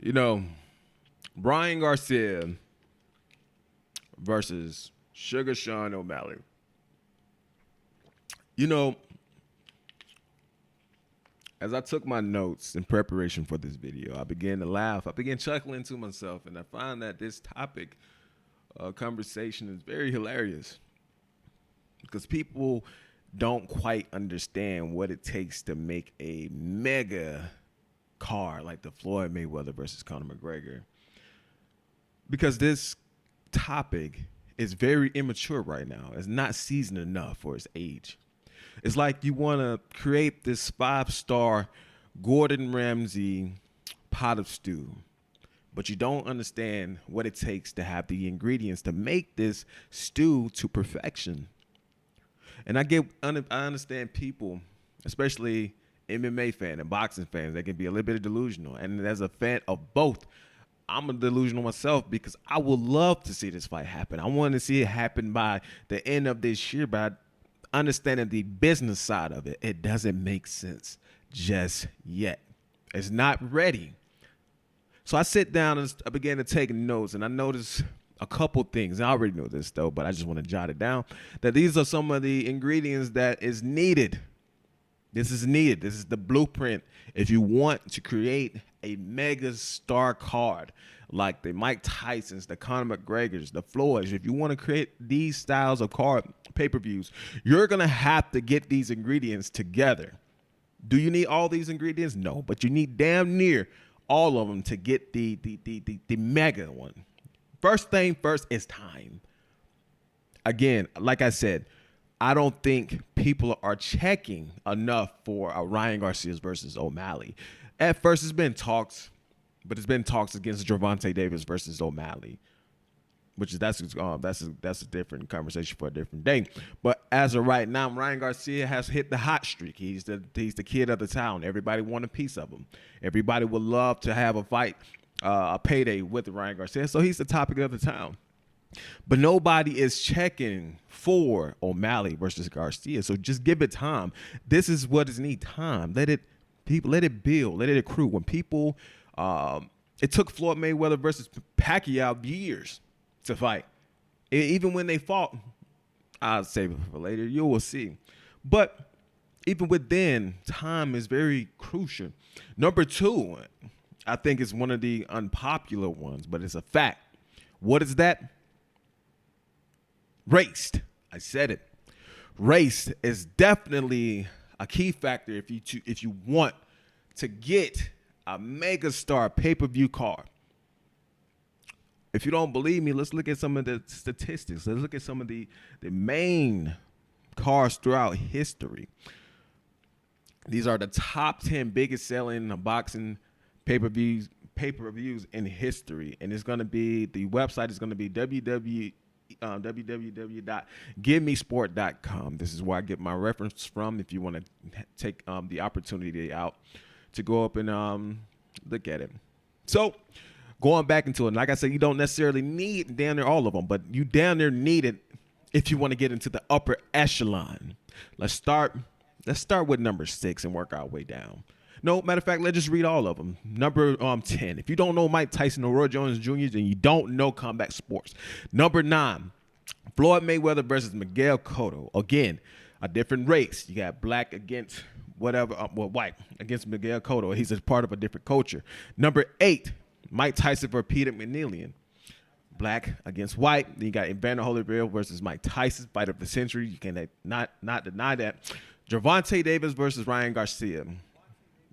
You know, Brian Garcia versus Sugar Sean O'Malley. You know, as I took my notes in preparation for this video, I began to laugh. I began chuckling to myself, and I find that this topic conversation is very hilarious because people don't quite understand what it takes to make a mega card like the Floyd Mayweather versus Conor McGregor. Because this topic is very immature right now. It's not seasoned enough for its age. It's like you want to create this 5-star Gordon Ramsay pot of stew, but you don't understand what it takes to have the ingredients to make this stew to perfection. And I understand people, especially MMA fans and boxing fans, they can be a little bit delusional. And as a fan of both, I'm a delusional myself because I would love to see this fight happen. I want to see it happen by the end of this year, but understanding the business side of it, it doesn't make sense just yet. It's not ready. So I sit down and I began to take notes, and I noticed a couple things. I already know this though, but I just want to jot it down, that these are some of the ingredients that is needed. This is needed. This is the blueprint if you want to create a mega star card like the Mike Tysons, the Conor McGregors, the Floyds. If you want to create these styles of card pay-per-views, you're going to have to get these ingredients together. Do you need all these ingredients? No, but you need damn near all of them to get the mega one. First thing first is time. Again, like I said, I don't think people are checking enough for Ryan Garcia's versus O'Malley. At first, it's been talks, but it's been talks against Gervonta Davis versus O'Malley, which is that's a different conversation for a different day. But as of right now, Ryan Garcia has hit the hot streak. He's the kid of the town. Everybody want a piece of him. Everybody would love to have a fight, a payday with Ryan Garcia. So he's the topic of the town. But nobody is checking for O'Malley versus Garcia. So just give it time. This is what is need time. Let it build, let it accrue. When people, it took Floyd Mayweather versus Pacquiao years to fight. Even when they fought, I'll save it for later. You will see. But even within, time is very crucial. Number two, I think it's one of the unpopular ones, but it's a fact. What is that? Race. I said it. Race is definitely a key factor if you want to get a mega star pay-per-view card. If you don't believe me, let's look at some of the statistics. Let's look at some of the main cards throughout history. These are the top 10 biggest selling boxing pay-per-views in history. And it's going to be, the website is going to be www.givemesport.com. This is where I get my reference from if you want to take the opportunity out to go up and look at it. So going back into it, like I said, you don't necessarily need damn near all of them, but you damn near need it if you want to get into the upper echelon. Let's start with number 6 and work our way down. No, matter of fact, let's just read all of them. Number 10. If you don't know Mike Tyson or Roy Jones Jr., then you don't know combat sports. Number 9, Floyd Mayweather versus Miguel Cotto. Again, a different race. You got black against whatever, white against Miguel Cotto. He's a part of a different culture. Number 8, Mike Tyson versus Peter McNeelian. Black against white. Then you got Evander Holyfield versus Mike Tyson, fight of the century. You can not deny that. Gervonta Davis versus Ryan Garcia.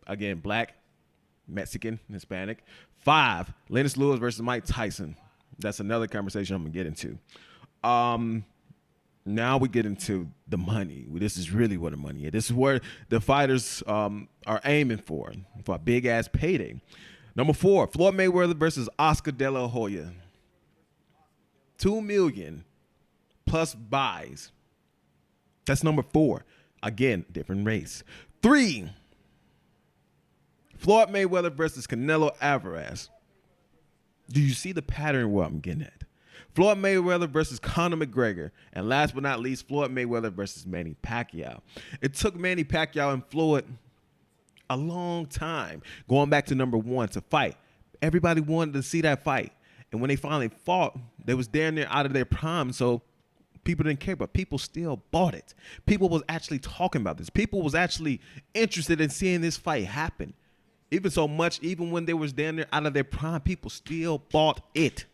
Again, black, Mexican, Hispanic. 5, Lennox Lewis versus Mike Tyson. That's another conversation I'm going to get into. Now we get into the money. This is really where the money is. This is where the fighters are aiming for a big-ass payday. Number 4, Floyd Mayweather versus Oscar De La Hoya. $2 million plus buys. That's number 4. Again, different race. 3, Floyd Mayweather versus Canelo Alvarez. Do you see the pattern where I'm getting at? Floyd Mayweather versus Conor McGregor. And last but not least, Floyd Mayweather versus Manny Pacquiao. It took Manny Pacquiao and Floyd a long time, going back to number 1, to fight Everybody wanted to see that fight. And when they finally fought, they was damn near out of their prime. So people didn't care, but people still bought it. People was actually talking about this. People was actually interested in seeing this fight happen. Even so much, even when they was damn near out of their prime, people still bought it.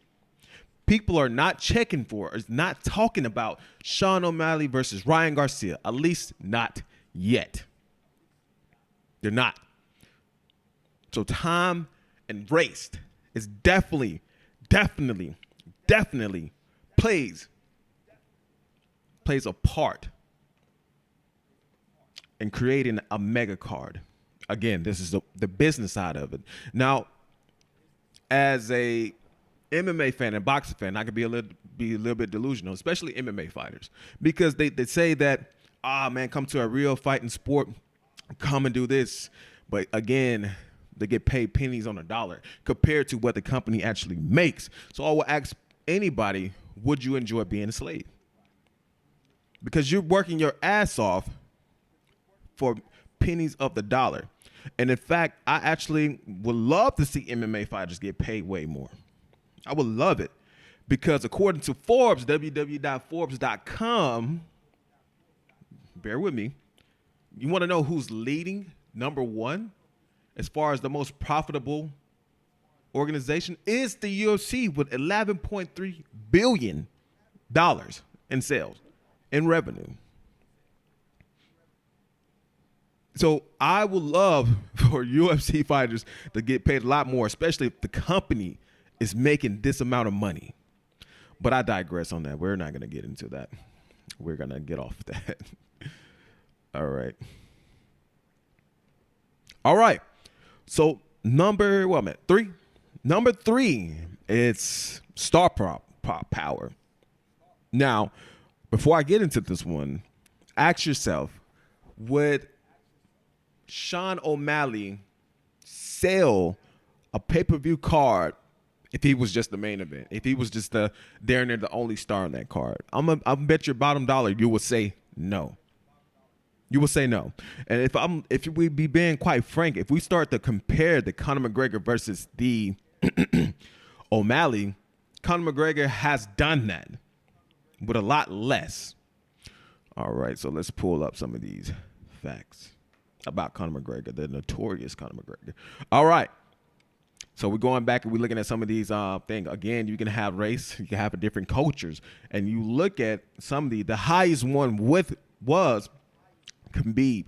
People are not checking for, or not talking about Sean O'Malley versus Ryan Garcia, at least not yet. They're not. So time and race is definitely plays a part in creating a mega card. Again, this is the business side of it. Now, as a MMA fan and boxing fan, I could be a little bit delusional, especially MMA fighters, because they say that, man, come to a real fighting sport, come and do this. But again, they get paid pennies on a dollar compared to what the company actually makes. So I will ask anybody, would you enjoy being a slave? Because you're working your ass off for pennies of the dollar. And in fact, I actually would love to see MMA fighters get paid way more. I would love it, because according to Forbes, www.forbes.com, bear with me, you want to know who's leading number one as far as the most profitable organization is the UFC with $11.3 billion in sales, in revenue. So I would love for UFC fighters to get paid a lot more, especially if the company is making this amount of money. But I digress on that. We're not going to get into that. We're going to get off that. All right. So number three. Number three, it's star power. Now, before I get into this one, ask yourself, would Sean O'Malley sell a pay-per-view card if he was just the main event? If he was just the only star on that card? I'll bet your bottom dollar you would say no. You will say no. And if we be being quite frank, if we start to compare the Conor McGregor versus the O'Malley, Conor McGregor has done that with a lot less. All right, so let's pull up some of these facts about Conor McGregor, the notorious Conor McGregor. All right. So we're going back and we're looking at some of these things. Again, you can have race, you can have different cultures, and you look at some of the highest one was Khabib.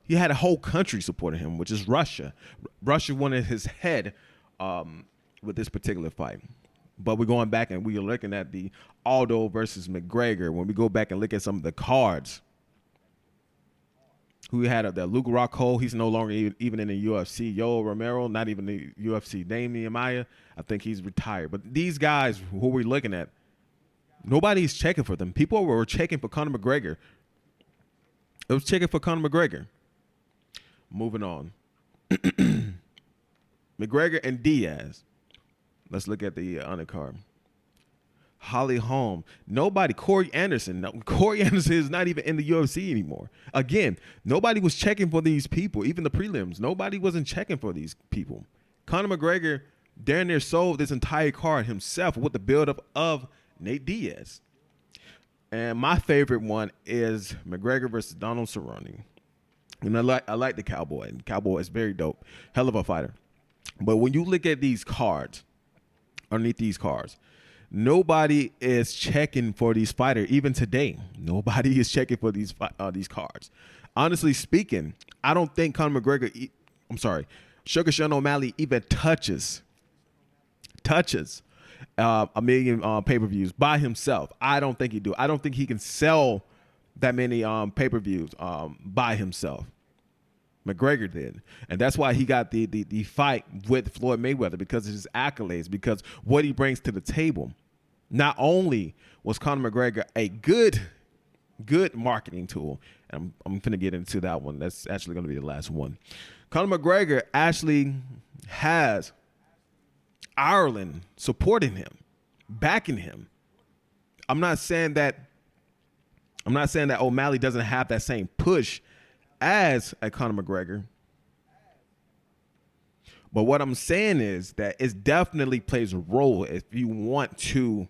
He had a whole country supporting him, which is Russia. Russia wanted his head with this particular fight. But we're going back and we're looking at the Aldo versus McGregor. When we go back and look at some of the cards, who had the Luke Rockhold, he's no longer even in the UFC. Yoel Romero, not even the UFC. Dame Nehemiah, I think he's retired. But these guys who we're looking at, nobody's checking for them. People were checking for Conor McGregor. It was checking for Conor McGregor. Moving on. McGregor and Diaz. Let's look at the undercard. Holly Holm. Nobody. Corey Anderson. No, Corey Anderson is not even in the UFC anymore. Again, nobody was checking for these people. Even the prelims. Nobody wasn't checking for these people. Conor McGregor darn near sold this entire card himself with the buildup of Nate Diaz. And my favorite one is McGregor versus Donald Cerrone. And I like the Cowboy. And Cowboy is very dope. Hell of a fighter. But when you look at these cards, underneath these cards, nobody is checking for these fighters. Even today, nobody is checking for these cards. Honestly speaking, I don't think Conor McGregor, Sugar Sean O'Malley even touches a million pay-per-views by himself. I don't think he do. I don't think he can sell that many pay-per-views by himself. McGregor did. And that's why he got the fight with Floyd Mayweather, because of his accolades, because what he brings to the table. Not only was Conor McGregor a good marketing tool, and I'm going to get into that one. That's actually going to be the last one. Conor McGregor actually has Ireland supporting him, backing him. I'm not saying that O'Malley doesn't have that same push as a Conor McGregor, But what I'm saying is that it definitely plays a role if you want to,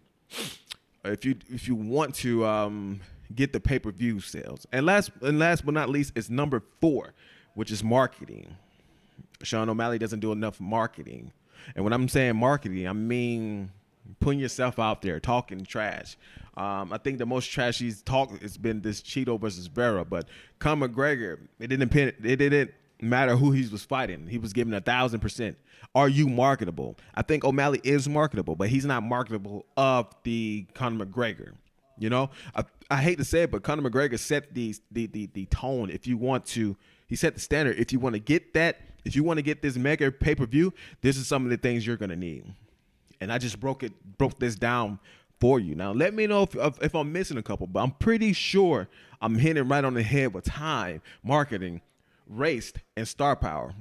get the pay-per-view sales. And last but not least, is number 4, which is marketing. Sean O'Malley doesn't do enough marketing. And when I'm saying marketing, I mean putting yourself out there, talking trash. I think the most trash he's talked has been this Cheeto versus Vera. But Conor McGregor, it didn't matter who he was fighting. He was giving 1,000%. Are you marketable? I think O'Malley is marketable, but he's not marketable of the Conor McGregor. You know, I hate to say it, but Conor McGregor set the tone. If you want to, he set the standard. If you want to get that, if you want to get this mega pay-per-view, this is some of the things you're gonna need. And I just broke this down for you. Now let me know if I'm missing a couple, but I'm pretty sure I'm hitting right on the head with time, marketing, race, and star power,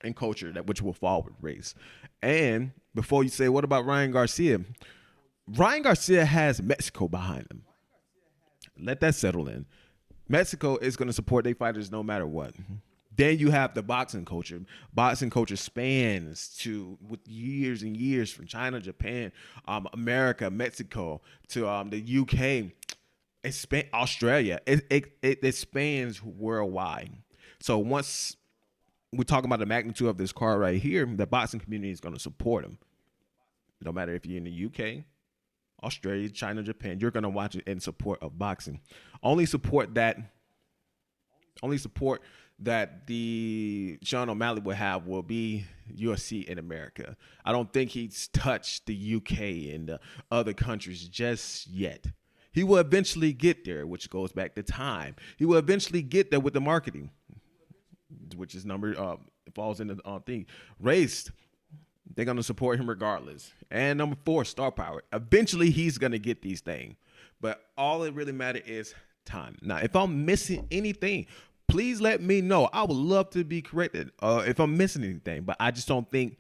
and culture, that which will fall with race. And before you say, what about Ryan Garcia? Ryan Garcia has Mexico behind him. Let that settle in. Mexico is going to support their fighters no matter what. Then you have the boxing culture. Boxing culture spans with years and years from China, Japan, America, Mexico to the UK, Australia. It spans worldwide. So once we're talking about the magnitude of this card right here, the boxing community is going to support him. No matter if you're in the UK, Australia, China, Japan, you're going to watch it in support of boxing. Only support that the Sean O'Malley will have will be UFC in America. I don't think he's touched the UK and the other countries just yet. He will eventually get there, which goes back to time. He will eventually get there with the marketing, which is falls in the thing. Race, they're going to support him regardless. And number 4, star power. Eventually, he's going to get these things. But all it really matters is time. Now, if I'm missing anything, please let me know. I would love to be corrected if I'm missing anything. But I just don't think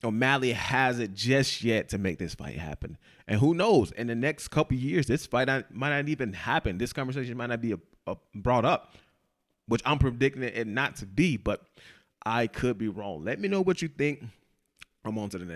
O'Malley has it just yet to make this fight happen. And who knows? In the next couple of years, this fight might not even happen. This conversation might not be brought up, which I'm predicting it not to be. But I could be wrong. Let me know what you think. I'm on to the next.